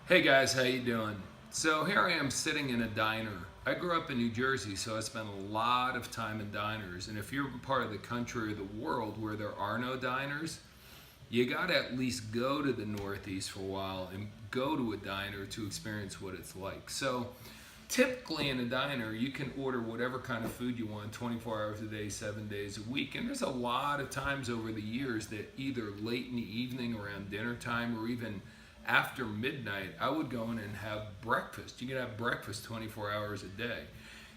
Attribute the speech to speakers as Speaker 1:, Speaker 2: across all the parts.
Speaker 1: Hey guys, how you doing? So here I am sitting in a diner. I grew up in New Jersey, so I spent a lot of time in diners. And if you're part of the country or the world where there are no diners, you gotta at least go to the Northeast for a while and go to a diner to experience what it's like. So typically in a diner, you can order whatever kind of food you want 24 hours a day, 7 days a week. And there's a lot of times over the years that either late in the evening around dinner time or even after midnight, I would go in and have breakfast. You can have breakfast 24 hours a day.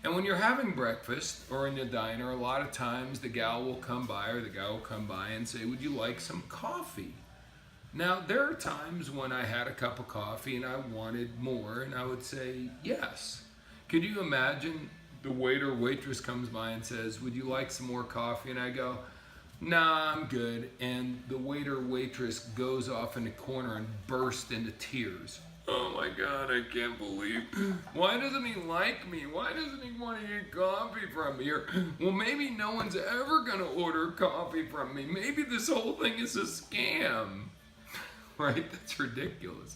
Speaker 1: And when you're having breakfast or in the diner, a lot of times the gal will come by or the guy will come by and say, would you like some coffee? Now, there are times when I had a cup of coffee and I wanted more, and I would say yes. Could you imagine the waiter or waitress comes by and says, would you like some more coffee? And I go, nah, I'm good. And the waiter or waitress goes off in the corner and bursts into tears. Oh my God, I can't believe. Why doesn't he like me? Why doesn't he want to get coffee from me? Or, well, maybe no one's ever going to order coffee from me. Maybe this whole thing is a scam. Right? That's ridiculous.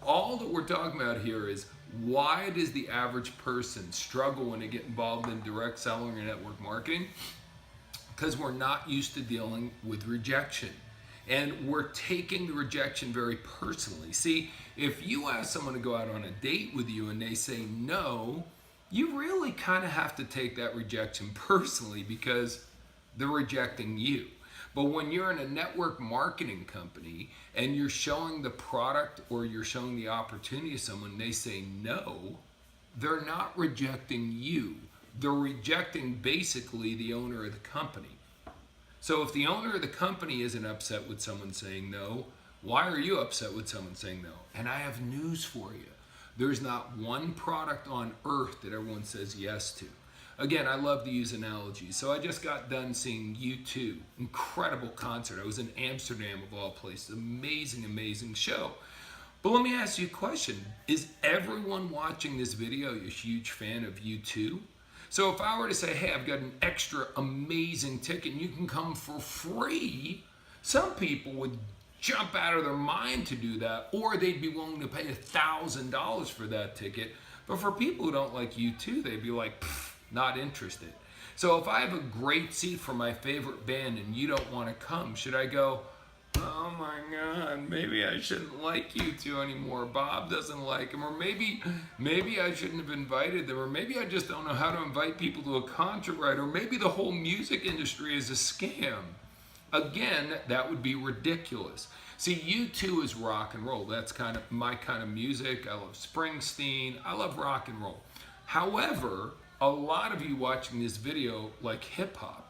Speaker 1: All that we're talking about here is, why does the average person struggle when they get involved in direct selling or network marketing? Because we're not used to dealing with rejection. And we're taking the rejection very personally. See, if you ask someone to go out on a date with you and they say no, you really kind of have to take that rejection personally because they're rejecting you. But when you're in a network marketing company and you're showing the product or you're showing the opportunity to someone and they say no, they're not rejecting you. They're rejecting basically the owner of the company. So if the owner of the company isn't upset with someone saying no, why are you upset with someone saying no? And I have news for you. There's not one product on earth that everyone says yes to. Again, I love to use analogies. So I just got done seeing U2, incredible concert. I was in Amsterdam of all places, amazing, amazing show. But let me ask you a question. Is everyone watching this video a huge fan of U2? So if I were to say, hey, I've got an extra amazing ticket and you can come for free, some people would jump out of their mind to do that, or they'd be willing to pay $1,000 for that ticket. But for people who don't like U2, they'd be like, not interested. So if I have a great seat for my favorite band and you don't want to come, should I go, oh my God, maybe I shouldn't like U2 anymore. Bob doesn't like him. Or maybe I shouldn't have invited them. Or maybe I just don't know how to invite people to a concert right. Or maybe the whole music industry is a scam. Again, that would be ridiculous. See, U2 is rock and roll. That's kind of my kind of music. I love Springsteen. I love rock and roll. However, a lot of you watching this video like hip hop.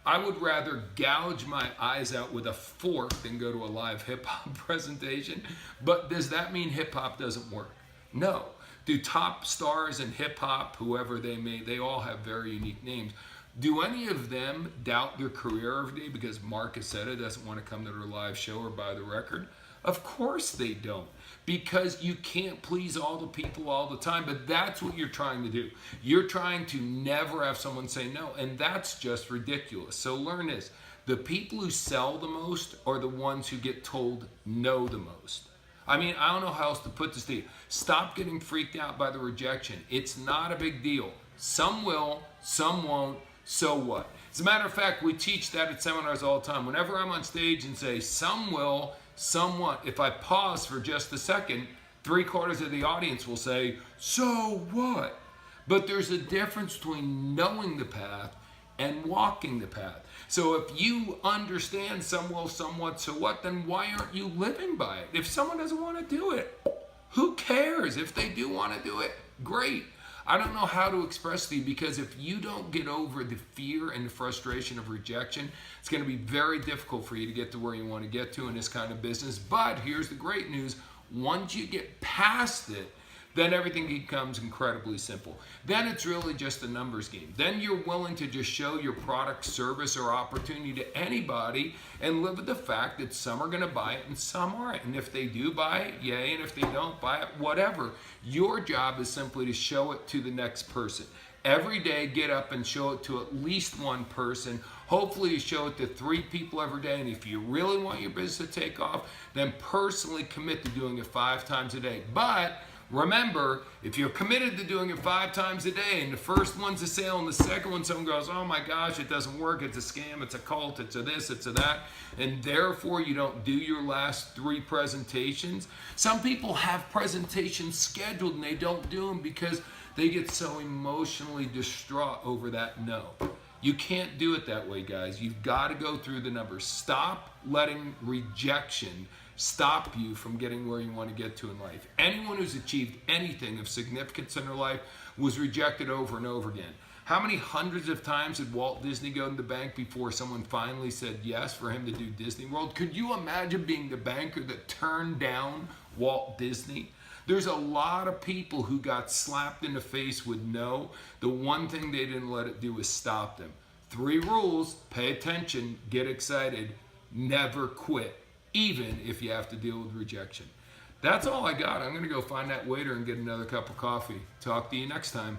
Speaker 1: I would rather gouge my eyes out with a fork than go to a live hip hop presentation. But does that mean hip hop doesn't work? No. Do top stars in hip hop, whoever they all have very unique names. Do any of them doubt their career every day because Marc Accetta doesn't want to come to their live show or buy the record? Of course they don't, because you can't please all the people all the time, but that's what you're trying to do. You're trying to never have someone say no, and that's just ridiculous. So learn this. The people who sell the most are the ones who get told no the most. I mean, I don't know how else to put this to you. Stop getting freaked out by the rejection. It's not a big deal. Some will, some won't, so what? As a matter of fact, we teach that at seminars all the time. Whenever I'm on stage and say, some will, somewhat, if I pause for just a second, 3/4 of the audience will say, so what? But there's a difference between knowing the path and walking the path. So if you understand some will, somewhat, so what, then why aren't you living by it? If someone doesn't want to do it, who cares? If they do want to do it, great. I don't know how to express to you, because if you don't get over the fear and the frustration of rejection, it's going to be very difficult for you to get to where you want to get to in this kind of business. But here's the great news. Once you get past it, then everything becomes incredibly simple. Then it's really just a numbers game. Then you're willing to just show your product, service, or opportunity to anybody and live with the fact that some are going to buy it and some aren't. And if they do buy it, yay. And if they don't buy it, whatever. Your job is simply to show it to the next person. Every day, get up and show it to at least one person. Hopefully you show it to 3 people every day. And if you really want your business to take off, then personally commit to doing it 5 times a day. But remember, if you're committed to doing it 5 times a day and the first one's a sale and the second one someone goes, oh my gosh, it doesn't work, it's a scam, it's a cult, it's a this, it's a that, and therefore you don't do your last 3 presentations. Some people have presentations scheduled and they don't do them because they get so emotionally distraught over that no. You can't do it that way, guys. You've got to go through the numbers. Stop letting rejection stop you from getting where you want to get to in life. Anyone who's achieved anything of significance in their life was rejected over and over again. How many hundreds of times did Walt Disney go to the bank before someone finally said yes for him to do Disney World? Could you imagine being the banker that turned down Walt Disney? There's a lot of people who got slapped in the face with no. The one thing they didn't let it do was stop them. 3 rules: pay attention, get excited, never quit, even if you have to deal with rejection. That's all I got. I'm going to go find that waiter and get another cup of coffee. Talk to you next time.